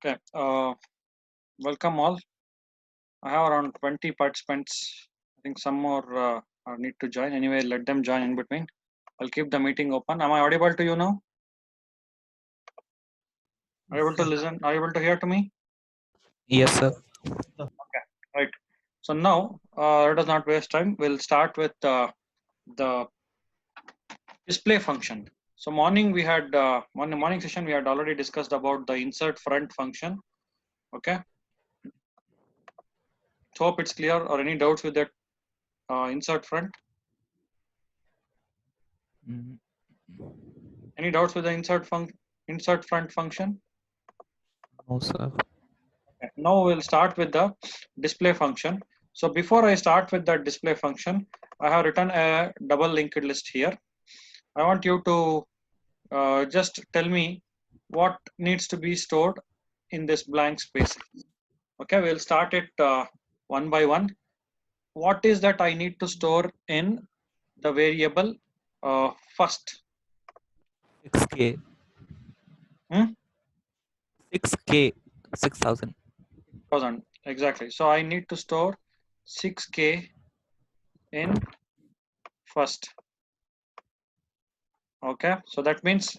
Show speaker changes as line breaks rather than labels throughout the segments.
Okay, welcome all. I have around 20 participants. I think some more need to join. Anyway, let them join in between. I'll keep the meeting open. Am I audible to you now? Are you able to listen? Are you able to hear to me?
Yes, sir.
Okay, right. So now, let us not waste time. We'll start with the display function. So morning we had morning session we had already discussed about the insert front function. Okay. Hope it's clear. Or any doubts with that insert front?
Mm,
Any doubts with the insert front function?
No, sir.
Okay. Now we'll start with the display function. So before I start with the display function, I have written a double linked list here. I want you to just tell me what needs to be stored in this blank space. Okay, we'll start it one by one. What is that I need to store in the variable first?
6K.
Hmm?
6K. 6,000.
1000 exactly. So I need to store 6K in first. Okay, so that means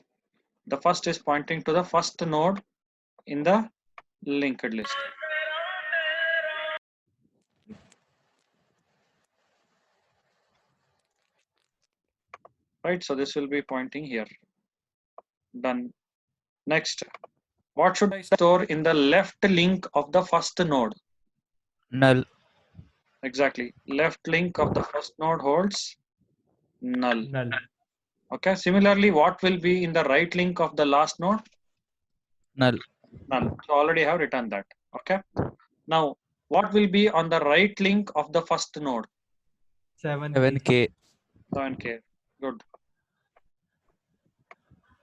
the first is pointing to the first node in the linked list. Right, so this will be pointing here. Done. Next, what should I store in the left link of the first node?
Null.
Exactly. Left link of the first node holds null.
Null.
Okay. Similarly, what will be in the right link of the last node?
Null.
Null. So already have written that. Okay. Now, what will be on the right link of the first node?
7K.
7K.
7K. Good.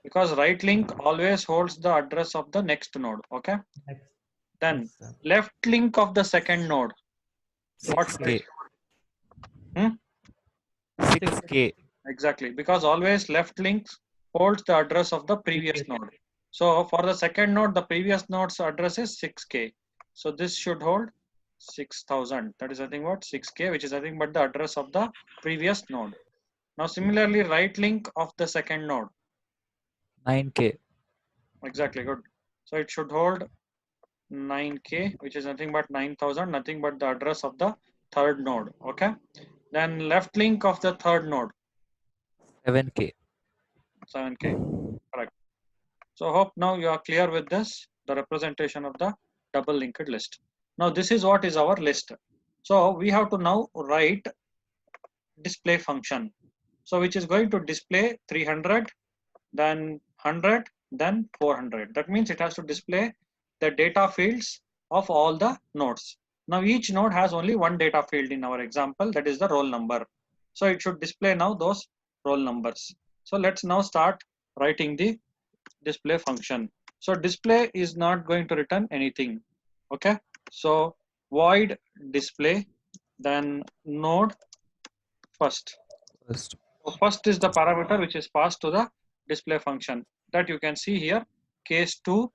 Because right link always holds the address of the next node. Okay.
Next.
Then
Yes, sir.
left link of the second node. What should I
6K.
Hmm?
6K.
Exactly, because always left links holds the address of the previous node. So for the second node, the previous node's address is 6K. So this should hold 6000. That is nothing but 6K, which is nothing but the address of the previous node. Now similarly, right link of the second node.
9K.
Exactly, good. So it should hold 9K, which is nothing but 9000, nothing but the address of the third node. Okay. Then left link of the third node.
7K.
7K. Correct. So hope now you are clear with this, the representation of the double linked list. Now this is what is our list. So we have to now write display function. So which is going to display 300, then 100, then 400. That means it has to display the data fields of all the nodes. Now each node has only one data field in our example, that is the roll number. So it should display now those roll numbers. So let's now start writing the display function. So display is not going to return anything. Okay. So void display, then node first.
First.
So first is the parameter which is passed to the display function. That you can see here. Case 2,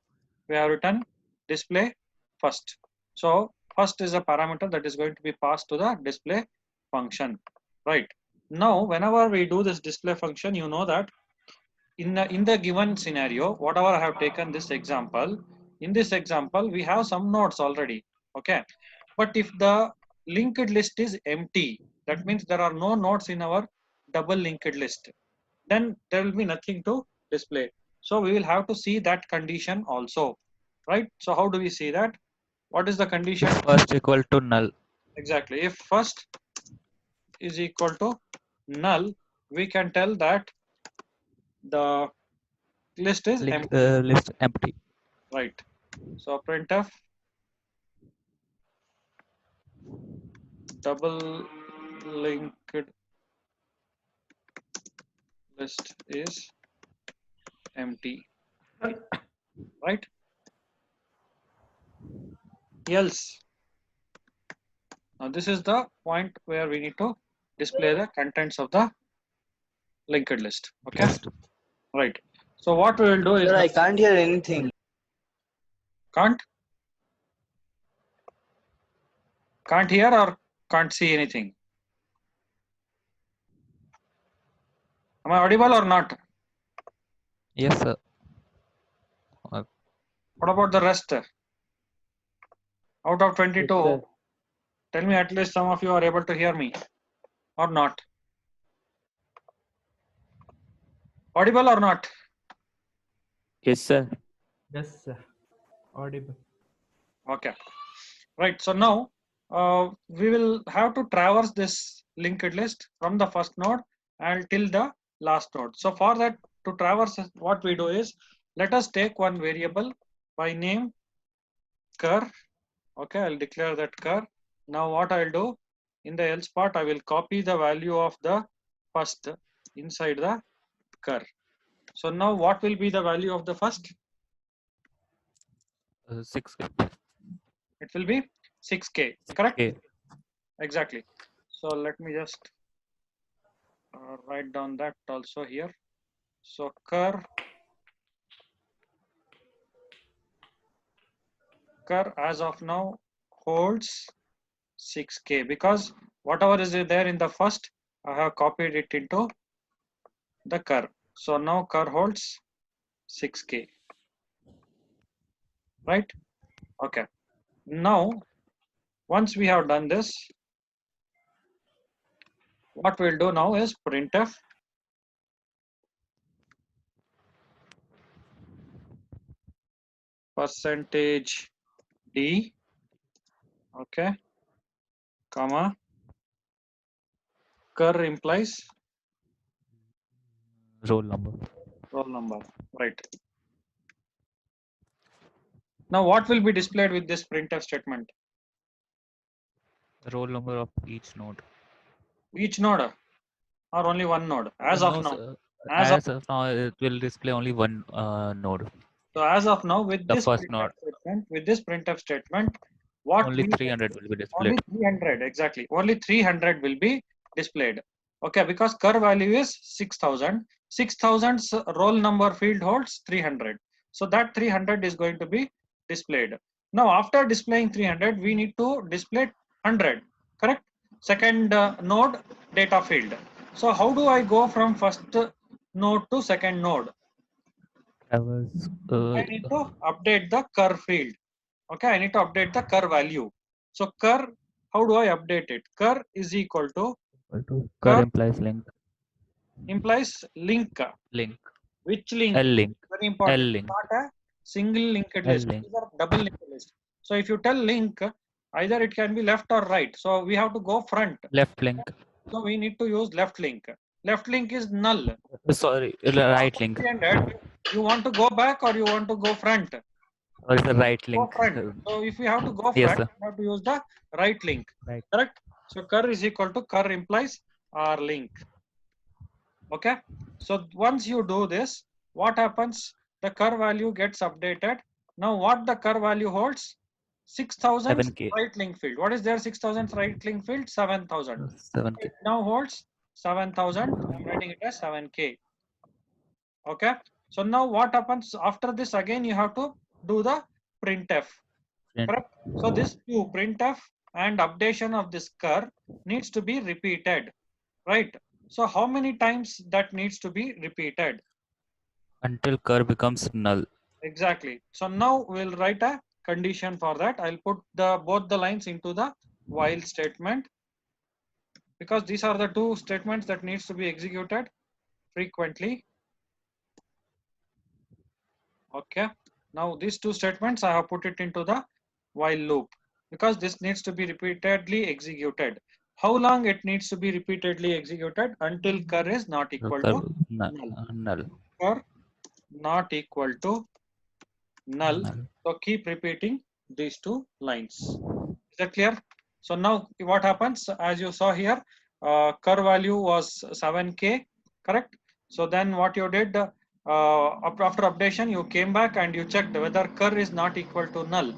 we have written display first. So first is a parameter that is going to be passed to the display function. Right. Now, whenever we do this display function, you know that in the given scenario, whatever I have taken this example, in this example, we have some nodes already. Okay. But if the linked list is empty, that means there are no nodes in our double linked list, then there will be nothing to display. So we will have to see that condition also, right? So how do we see that? What is the condition?
If first equal to null.
Exactly. If first is equal to null, we can tell that the list is empty,
List empty.
right? So printf double linked list is empty, right? Else, now this is the point where we need to display the contents of the linked list. Okay,
List.
right. So what we will do is
Sir,
now,
I can't hear anything.
Can't hear or can't see anything? Am I audible or not?
Yes, sir.
What about the rest? Out of 22,
Yes, sir.
tell me at least some of you are able to hear me or not. Audible or not?
Yes, sir.
Yes, sir. Audible.
Okay. Right. So now we will have to traverse this linked list from the first node and till the last node. So for that to traverse, what we do is let us take one variable by name cur. Okay, I'll declare that cur. Now what I'll do in the else part, I will copy the value of the first inside the cur. So now what will be the value of the first?
6K.
It will be 6K, correct?
6K.
Exactly. So let me just write down that also here. So cur as of now holds 6K because whatever is there in the first, I have copied it into the cur. So now cur holds 6K, right? Okay. Now, once we have done this, what we'll do now is printf percentage d, okay, comma, cur implies
Roll number.
roll number, right? Now, what will be displayed with this printf statement?
Roll number of each node.
Each node or only one node? As of
No,
now.
sir.
As of,
As of now, it will display only one node.
so as of now, with
The
this
first
printf
node.
statement, what
Only
we
300 will be
only
displayed.
300 exactly. Only 300 will be displayed. Okay, because cur value is 6000. 6000's roll number field holds 300. So that 300 is going to be displayed. Now, after displaying 300, we need to display 100. Correct? Second node data field. So how do I go from first node to second node?
I was
I need to update the cur field. Okay, I need to update the cur value. So cur, how do I update it? Cur is equal to
cur
cur
implies link.
implies link.
Link.
Which link?
L link.
Very
L
important.
link.
Not a single linked
L
list.
link.
These are double linked list. So if you tell link, either it can be left or right. So we have to go front.
Left link.
So we need to use left link. Left link is null.
Sorry, right link.
300, you want to go back or you want to go front?
Or it's a right
Go
link.
front. So if we have to go
Yes,
front,
sir.
we have to use the right link.
Right.
Correct? So cur is equal to cur implies r link. Okay. So once you do this, what happens? The cur value gets updated. Now what the cur value holds? 6000
7K.
right link field. What is there? 6000 right link field? 7000.
7K.
It now holds 7000. I'm writing it as 7K. Okay. So now what happens after this? Again, you have to do the printf.
Print.
Correct. So this two printf and updation of this cur needs to be repeated, right? So how many times that needs to be repeated?
Until cur becomes null.
Exactly. So now we'll write a condition for that. I'll put both the lines into the while statement because these are the two statements that needs to be executed frequently. Okay. Now these two statements I have put it into the while loop because this needs to be repeatedly executed. How long it needs to be repeatedly executed? Until cur is not equal
Cur
to null.
null.
Cur not equal to null.
Null.
So keep repeating these two lines. Is that clear? So now what happens? As you saw here, cur value was 7K, correct? So then what you did, after updation, you came back and you checked whether cur is not equal to null.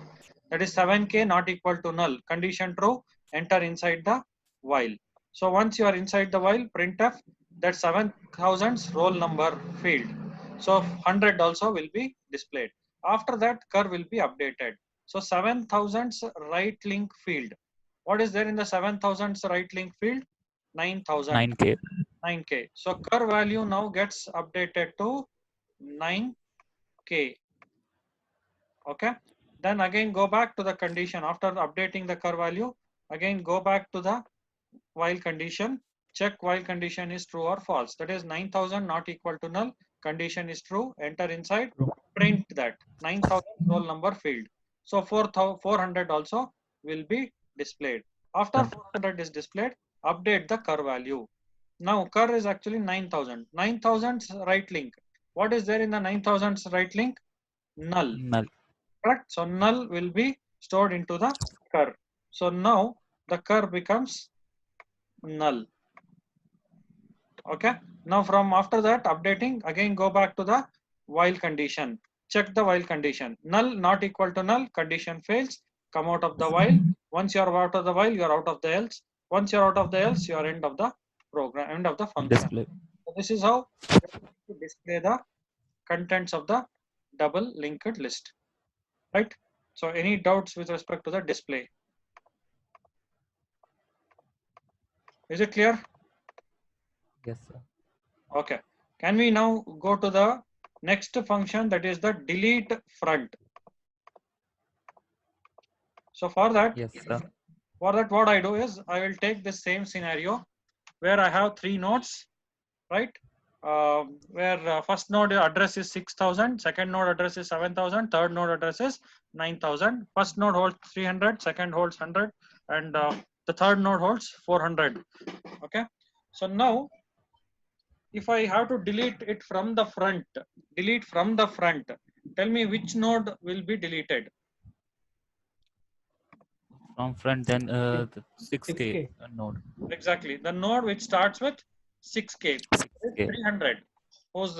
That is 7K not equal to null. Condition true, enter inside the while. So once you are inside the while, printf that 7000's roll number field. So 100 also will be displayed. After that, cur will be updated. So 7000's right link field. What is there in the 7000's right link field? 9000.
9K.
9K. So cur value now gets updated to 9K. Okay. Then again go back to the condition after updating the cur value. Again go back to the while condition. Check while condition is true or false. That is 9000 not equal to null. Condition is true. Enter inside. Print that 9000 roll number field. So 400 also will be displayed. After 400 is displayed, update the cur value. Now cur is actually 9000. 9000's right link. What is there in the 9000's right link? Null.
Null.
Correct. So null will be stored into the cur. So now the cur becomes null. Okay. Now from after that updating, again go back to the while condition. Check the while condition. Null not equal to null, condition fails. Come out of the while. Once you are out of the while, you are out of the else. Once you are out of the else, you are end of the program, end of the function.
Display.
So this is how you display the contents of the double linked list. Right? So any doubts with respect to the display? Is it clear?
Yes, sir.
Okay. Can we now go to the next function, that is the delete front? So for that,
Yes, sir.
what I do is I will take this same scenario where I have 3 nodes, right? Where first node address is 6000, second node address is 7000, third node address is 9000. First node holds 300, second holds 100, and the third node holds 400. Okay. So now, if I have to delete it from the front, tell me which node will be deleted.
From front, then the 6K
6K.
node.
Exactly. The node which starts with 6K,
6K.
300, whose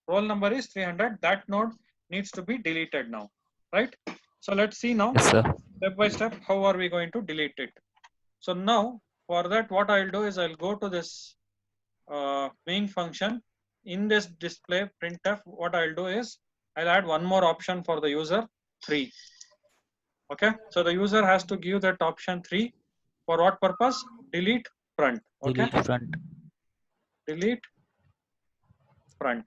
roll number is 300, that node needs to be deleted now, right? So let's see now,
Yes, sir.
step by step, how are we going to delete it? So now, for that, what I'll do is I'll go to this main function. In this display printf, what I'll do is I'll add one more option for the user, 3. Okay, so the user has to give that option 3. For what purpose? Delete front. Okay,
Delete front.
delete front.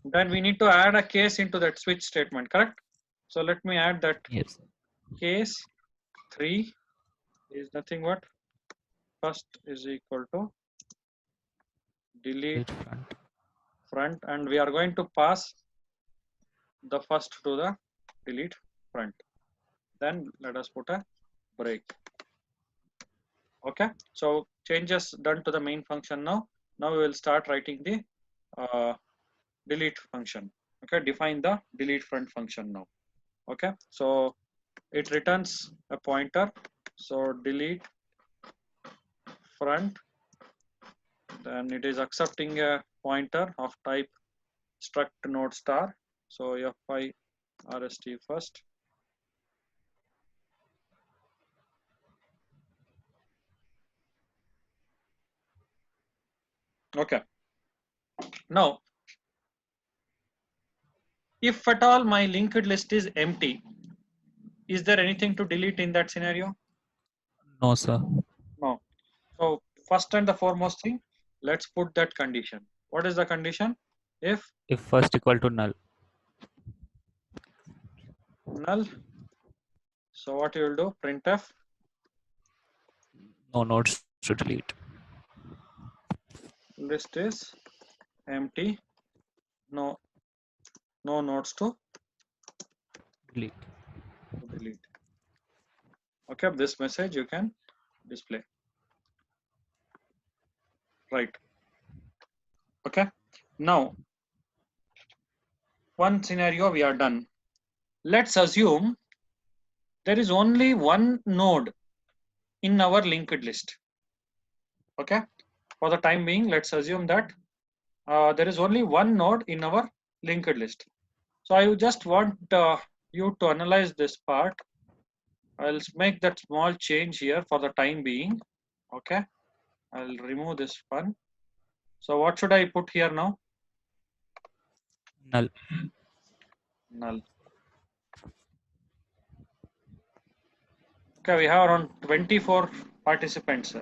Then we need to add a case into that switch statement, correct? So let me add that
Yes.
case 3 is nothing but first is equal to delete
Delete front.
front, and we are going to pass the first to the delete front. Then let us put a break. Okay, so changes done to the main function now. Now we will start writing the delete function. Okay, define the delete front function now. Okay, so it returns a pointer. So delete front, then it is accepting a pointer of type struct node star. So fi rst first. Okay. Now, if at all my linked list is empty, is there anything to delete in that scenario?
No, sir.
No. So first and the foremost thing, let's put that condition. What is the condition? If
If first equal to null.
null, so what you will do? Printf
No nodes to delete.
list is empty. No nodes to
Delete.
delete. Okay, this message you can display. Right. Okay. Now, one scenario we are done. Let's assume there is only one node in our linked list. Okay. For the time being, let's assume that there is only one node in our linked list. So I just want you to analyze this part. I'll make that small change here for the time being. Okay. I'll remove this one. So what should I put here now?
Null.
Null. Okay, we have around 24 participants.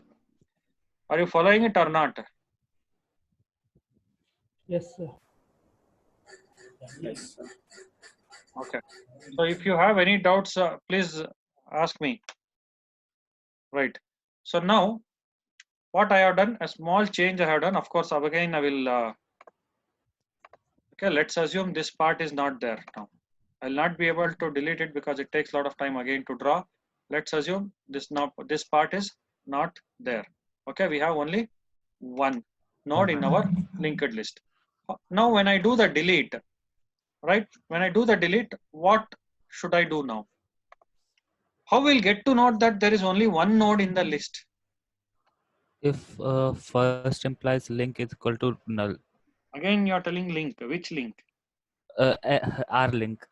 Are you following it or not?
Yes, sir.
Yes, sir.
Okay. So if you have any doubts, please ask me. Right. So now, what I have done, a small change I have done. Of course, again I will. Okay, let's assume this part is not there now. I'll not be able to delete it because it takes a lot of time again to draw. Let's assume this part is not there. Okay, we have only one node in our linked list. Now, when I do the delete, right? When I do the delete, what should I do now? How we'll get to know that there is only one node in the list?
If first implies link is equal to null.
Again, you're telling link. Which link?
R link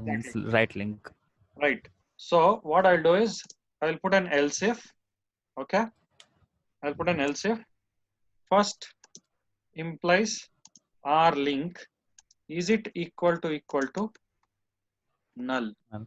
means
Exactly.
right link.
Right. So what I'll do is I'll put an else if. Okay. I'll put an else if. First implies R link. Is it equal to null?
Null.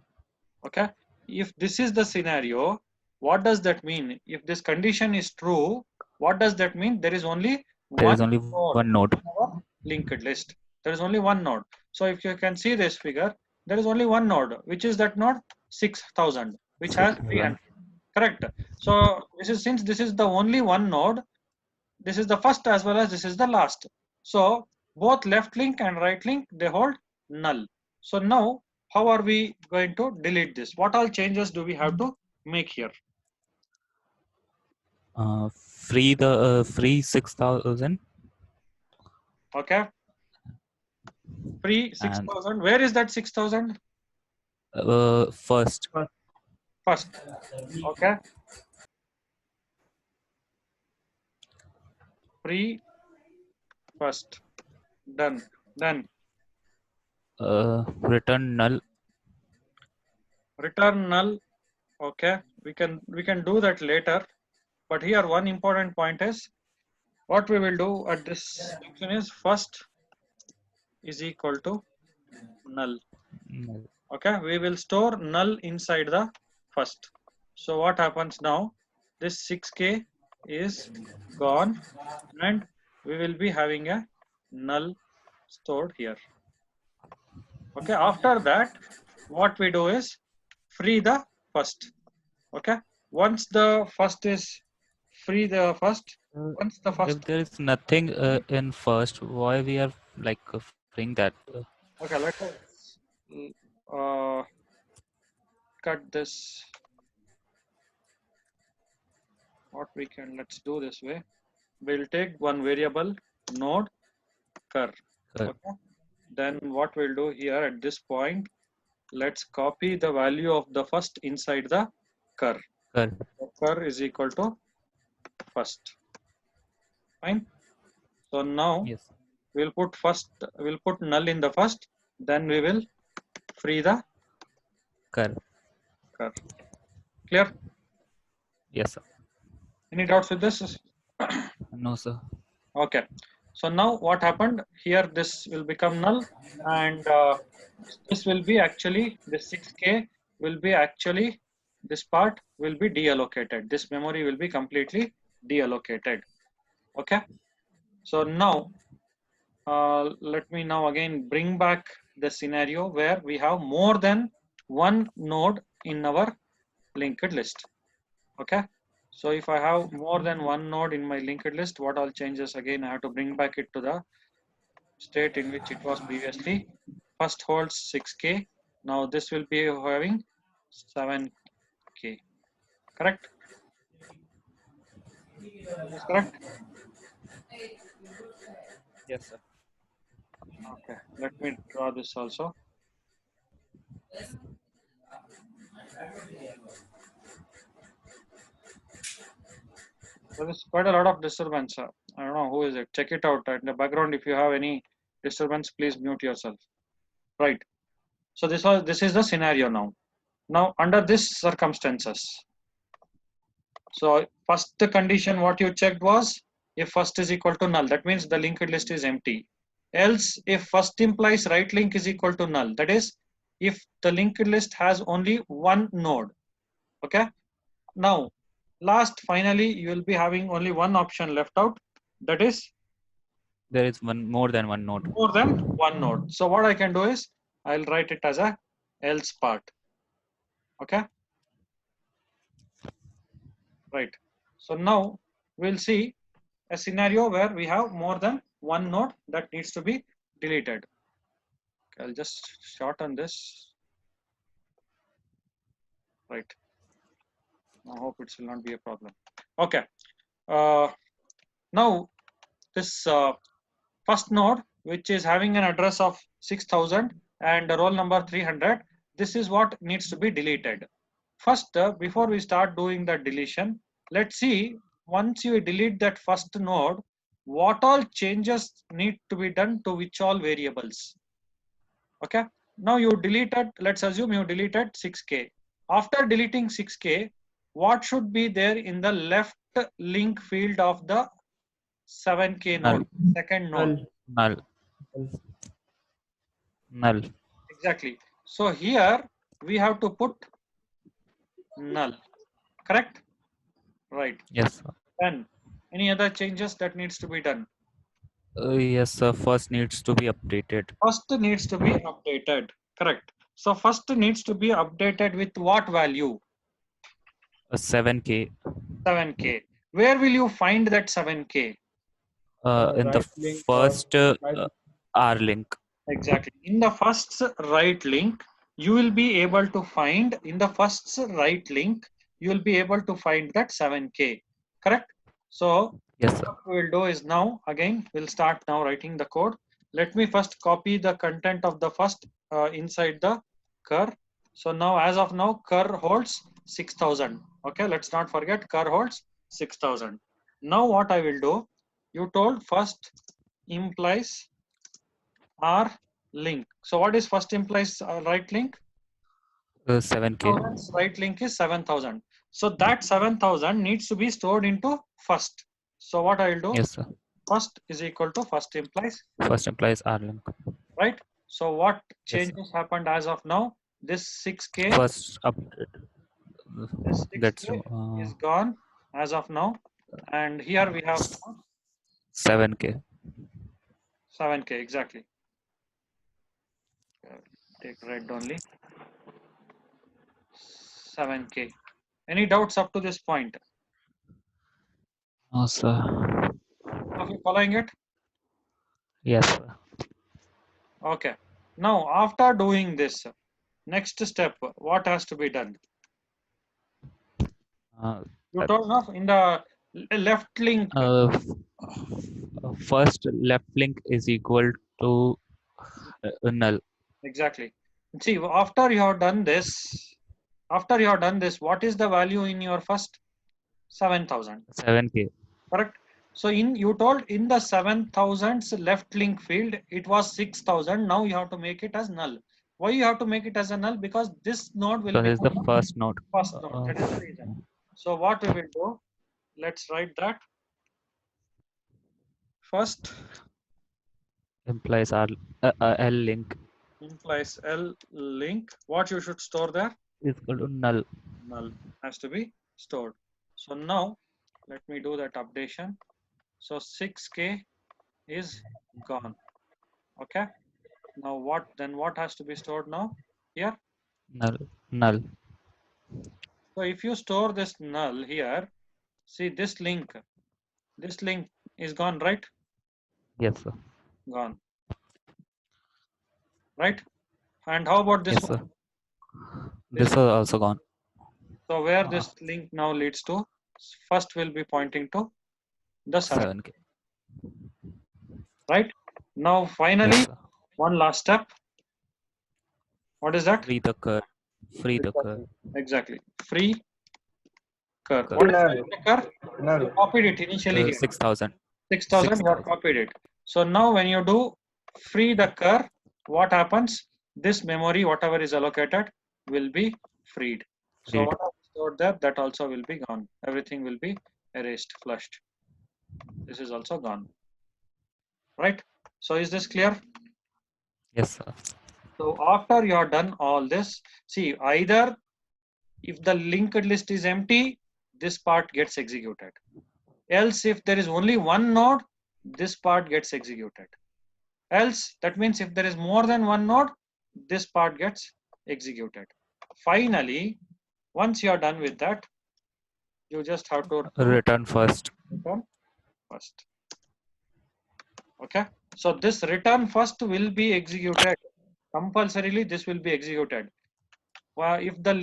Okay. If this is the scenario, what does that mean? If this condition is true, what does that mean? There is only
There is
one
only
node
one node.
in our linked list. There is only one node. So if you can see this figure, there is only one node, which is that node 6000, which has 300. Correct. So this is, since this is the only one node, this is the first as well as this is the last. So both left link and right link, they hold null. So now how are we going to delete this? What all changes do we have to make here?
Free 6000
Okay. Free
and
6000. Where is that 6000?
first.
First. Okay. Free first. Done. Then
Return null.
return null. Okay. We can do that later. But here one important point is what we will do at this function is first is equal to null.
Null.
Okay, we will store null inside the first. So what happens now? This 6k is gone and we will be having a null stored here. Okay, after that, what we do is free the first. Okay, once the first is free the first, once the first.
If there is nothing in first, why we are like freeing that?
Okay, let us uh, cut this. What we can, let's do this way. We'll take one variable node cur. Okay. Then what we'll do here at this point, let's copy the value of the first inside the cur.
Cur.
So cur is equal to first. Fine. So now
Yes.
we'll put null in the first, then we will free the
Cur.
cur. Clear?
Yes, sir.
Any doubts with this?
No, sir.
Okay. So now what happened here, this will become null and this will be actually, this 6k will be actually, this part will be deallocated. This memory will be completely deallocated. Okay. So now, let me now again bring back the scenario where we have more than one node in our linked list. Okay. So if I have more than one node in my linked list, what all changes again, I have to bring back it to the state in which it was previously. First holds 6k. Now this will be having 7k. Correct? That's correct?
Yes, sir.
Okay. Let me draw this also. There is quite a lot of disturbance. I don't know who is it. Check it out. In the background, if you have any disturbance, please mute yourself. Right. So this is the scenario now. Now under this circumstances. So first the condition what you checked was if first is equal to null. That means the linked list is empty. else if first implies right link is equal to null. That is, if the linked list has only one node. Okay. Now, finally, you will be having only one option left out. That is
There is one more than one node.
more than one node. So what I can do is I'll write it as a else part. Okay. Right. So now we'll see a scenario where we have more than one node that needs to be deleted. Okay, I'll just shorten this. Right. I hope it will not be a problem. Okay. Now this first node, which is having an address of 6000 and a roll number 300, this is what needs to be deleted. First, before we start doing the deletion, let's see, once you delete that first node, what all changes need to be done to which all variables. Okay. Now you deleted, let's assume you deleted 6k. After deleting 6k, what should be there in the left link field of the 7k
Null.
node, second node?
Null. Null.
Exactly. So here we have to put null, correct? Right.
Yes, sir.
Then any other changes that needs to be done?
Yes, sir. First needs to be updated.
First needs to be updated, correct? So first needs to be updated with what value?
7k.
7k. Where will you find that 7k?
In the
Right link or
first
implied
R link.
Exactly. In the first right link, you will be able to find, in the first right link, you will be able to find that 7k, correct? So
Yes, sir.
what we'll do is now, again, we'll start now writing the code. Let me first copy the content of the first inside the cur. So now, as of now, cur holds 6000. Okay, let's not forget cur holds 6000. Now what I will do, you told first implies R link. So what is first implies right link?
7k.
Right link is 7000. So that 7000 needs to be stored into first. So what I will do?
Yes, sir.
First is equal to first implies,
First implies R link.
right? So what
Yes, sir.
changes happened as of now? This 6k,
First update.
this
That's
6k is gone as of now. And here we have
7k.
7k exactly. Take red only. 7k. Any doubts up to this point?
No, sir.
Are you following it?
Yes, sir.
Okay. Now, after doing this, next step, what has to be done? You told us in the left link.
First left link is equal to null.
Exactly. See, after you have done this, what is the value in your first 7000?
7k.
Correct. So you told in the 7000's left link field, it was 6000. Now you have to make it as null. Why you have to make it as a null? Because this node will
So
be
this is the first node.
first node. That is the reason. So what we will do, let's write that. First
Implies R L link
implies L link. What you should store there?
is equal to null.
Null has to be stored. So now let me do that updation. So 6k is gone. Okay. Now what has to be stored now? Here.
Null. Null.
So if you store this null here, see this link is gone, right?
Yes, sir.
Gone. Right? And how about this
Yes,
one?
sir. This is also gone.
So where this link now leads to, first will be pointing to the
7k.
right? Now finally,
Yes, sir.
one last step. What is that?
Free the cur. Free the cur.
Exactly. Free cur.
Cur.
What is
null.
the cur? You copied it initially here.
6,000.
6000, you have copied it. So now when you do free the cur, what happens? This memory, whatever is allocated, will be freed. So
Freed.
whatever is stored there, that also will be gone. Everything will be erased, flushed. This is also gone. Right? So is this clear?
Yes, sir.
So after you have done all this, see, either if the linked list is empty, this part gets executed. Else, if there is only one node, this part gets executed. Else, that means if there is more than one node, this part gets executed. Finally, once you are done with that, you just have to
Return first.
return first. Okay. So this return first will be executed. Compulsorily, this will be executed. If the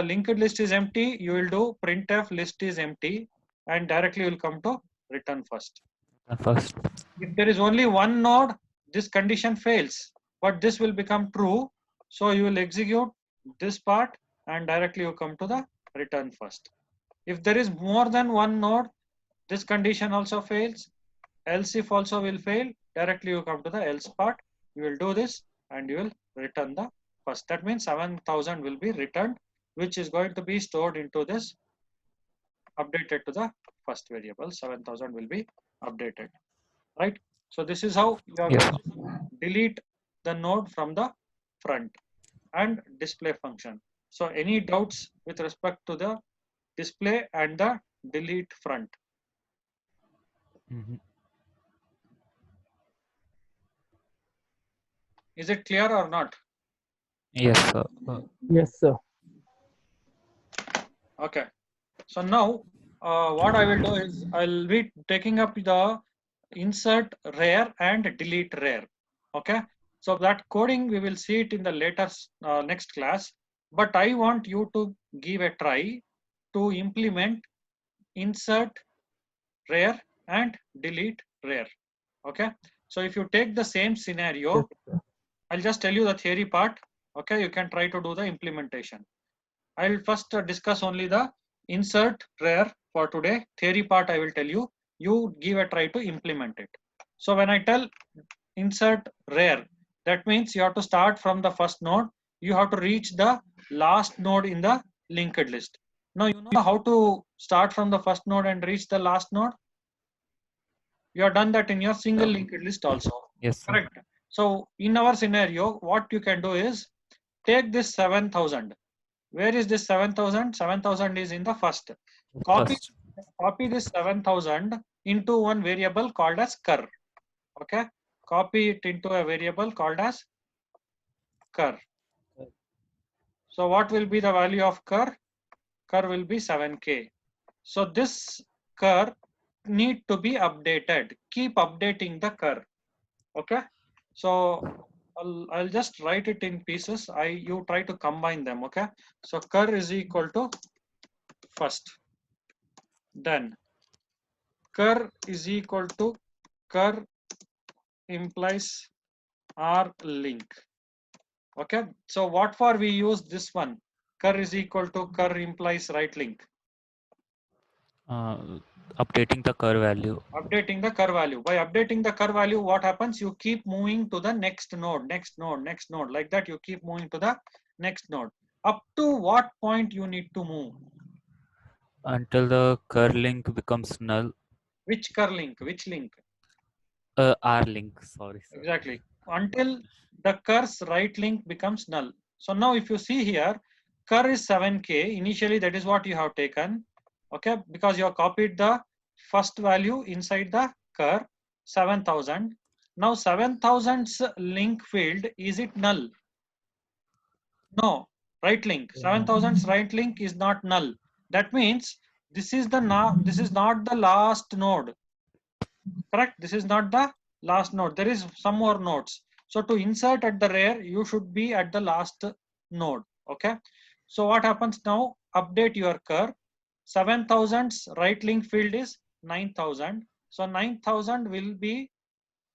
linked list is empty, you will do printf list is empty, and directly will come to return first.
First.
If there is only one node, this condition fails, but this will become true. So you will execute this part and directly you come to the return first. If there is more than one node, this condition also fails. Else if also will fail, directly you come to the else part. You will do this and you will return the first. That means 7000 will be returned, which is going to be stored into this, updated to the first variable. 7000 will be updated, right? So this is how you are
Yes.
going to delete the node from the front and display function. So any doubts with respect to the display and the delete front?
Mhm.
Is it clear or not?
Yes, sir.
Yes, sir.
Okay. So now what I will do is I'll be taking up the insert rare and delete rare. Okay. So that coding we will see it in the later next class. But I want you to give a try to implement insert rare and delete rare. Okay. So if you take the same scenario,
Yes, sir.
I'll just tell you the theory part. Okay. You can try to do the implementation. I'll first discuss only the insert rare for today. Theory part I will tell you. You give a try to implement it. So when I tell insert rare, that means you have to start from the first node. You have to reach the last node in the linked list. Now you know how to start from the first node and reach the last node. You have done that in your single linked list also.
Yes, sir.
Correct. So in our scenario, what you can do is take this 7000. Where is this 7000? 7000 is in the first. Copy,
First.
copy this 7000 into one variable called as cur. Okay. Copy it into a variable called as cur. So what will be the value of cur? Cur will be 7k. So this cur need to be updated. Keep updating the cur. Okay. So I'll just write it in pieces. You try to combine them. Okay. So cur is equal to first. Then cur is equal to cur implies r link. Okay. So what for we use this one? Cur is equal to cur implies right link.
Updating the cur value.
Updating the cur value. By updating the cur value, what happens? You keep moving to the next node, next node, next node. Like that, you keep moving to the next node. Up to what point you need to move?
Until the cur link becomes null.
Which cur link? Which link?
R link. Sorry, sir.
Exactly. Until the cur's right link becomes null. So now if you see here, cur is 7k. Initially, that is what you have taken. Okay, because you have copied the first value inside the cur, 7000. Now 7000's link field, is it null? No, right link. 7000's right link is not null. That means this is not the last node. Correct? This is not the last node. There is some more nodes. So to insert at the rear, you should be at the last node. Okay. So what happens now? Update your cur. 7000's right link field is 9000. So 9000 will be,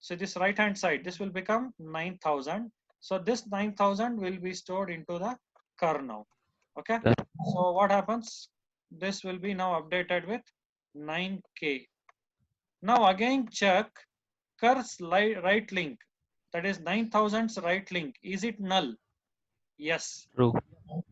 so this right hand side, this will become 9000. So this 9000 will be stored into the cur now. Okay.
That-
So what happens? This will be now updated with 9k. Now again check cur's right link, that is 9000's right link. Is it null? Yes,
True.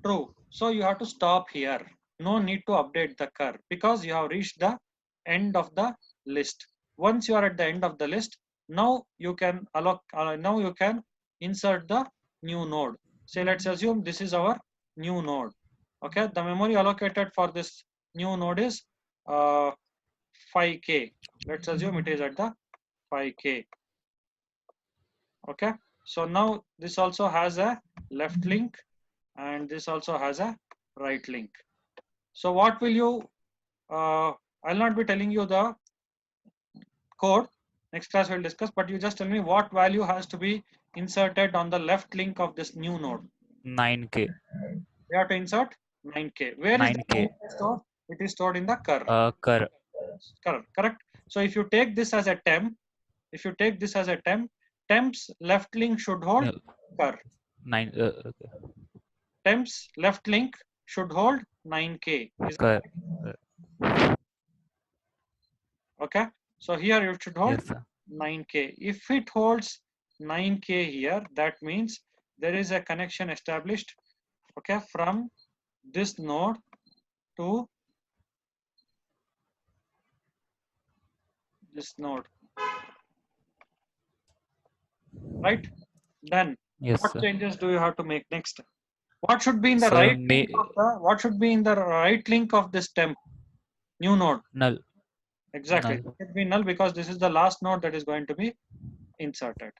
true. So you have to stop here. No need to update the cur because you have reached the end of the list. Once you are at the end of the list, Now you can now you can insert the new node. Say let's assume this is our new node. Okay, the memory allocated for this new node is 5K. Let's assume it is at the 5K. Okay, so now this also has a left link and this also has a right link. So what will you, I'll not be telling you the code, next class we'll discuss, but you just tell me what value has to be inserted on the left link of this new node.
9K.
We have to insert 9K. Where is the
9K.
9K stored? It is stored in the cur.
Cur.
Correct. So if you take this as a temp, temp's left link should hold
No,
cur.
9. Okay.
Temp's left link should hold 9K. Is
Cur.
okay. So here it should hold
Yes, sir.
9K. If it holds 9K here, that means there is a connection established, okay, from this node to this node, right? Then
Yes,
what
sir.
changes do you have to make next? What should be in the
So
right link of what should be in the right link of this temp new node?
null.
Exactly.
Null.
It should be null because this is the last node that is going to be inserted.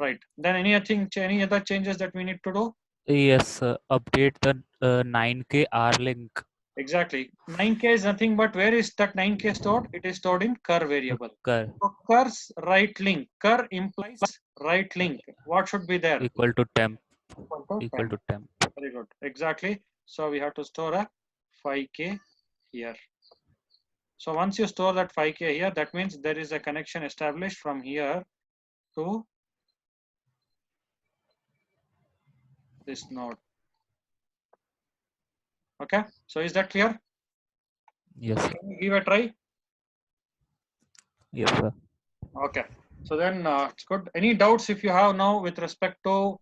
Right. Then any other changes that we need to do?
Yes, sir. Update the 9K R link.
Exactly. 9K is nothing but where is that 9K stored? It is stored in cur variable.
Cur
So cur's right link. Cur implies right link. What should be there?
equal to temp.
Equal to 10.
Temp.
Very good. Exactly. So we have to store a 5K here. So once you store that 5K here, that means there is a connection established from here to this node. Okay. So is that clear?
Yes, sir.
Can you give a try?
Yes, sir.
Okay. So then it's good. Any doubts if you have now with respect to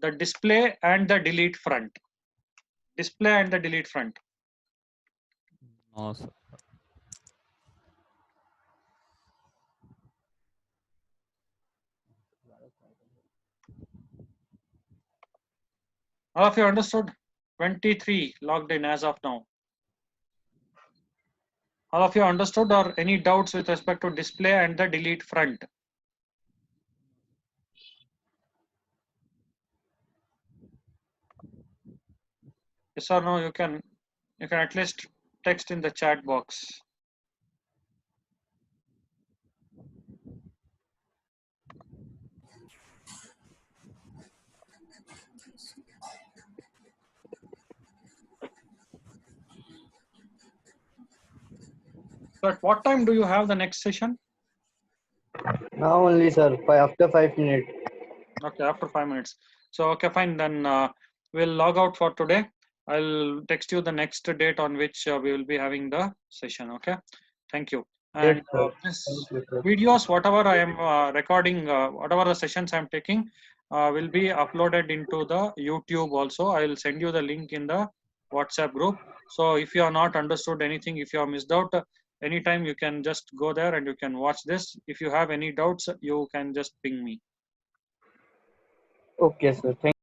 the display and the delete front? Display and the delete front.
No, sir.
All of you understood? 23 logged in as of now. All of you understood or any doubts with respect to display and the delete front? Yes or no, you can at least text in the chat box. So at what time do you have the next session?
Now only, sir. After 5 minutes.
Okay, after 5 minutes. So okay, fine. Then we'll log out for today. I'll text you the next date on which we will be having the session. Okay, thank you.
Yes,
And
sir.
this
Thank you, sir.
videos, whatever I am recording, whatever the sessions I'm taking, will be uploaded into the YouTube also. I will send you the link in the WhatsApp group. So if you are not understood anything, if you are missed out, anytime you can just go there and you can watch this. If you have any doubts, you can just ping me.
Okay, sir. Thank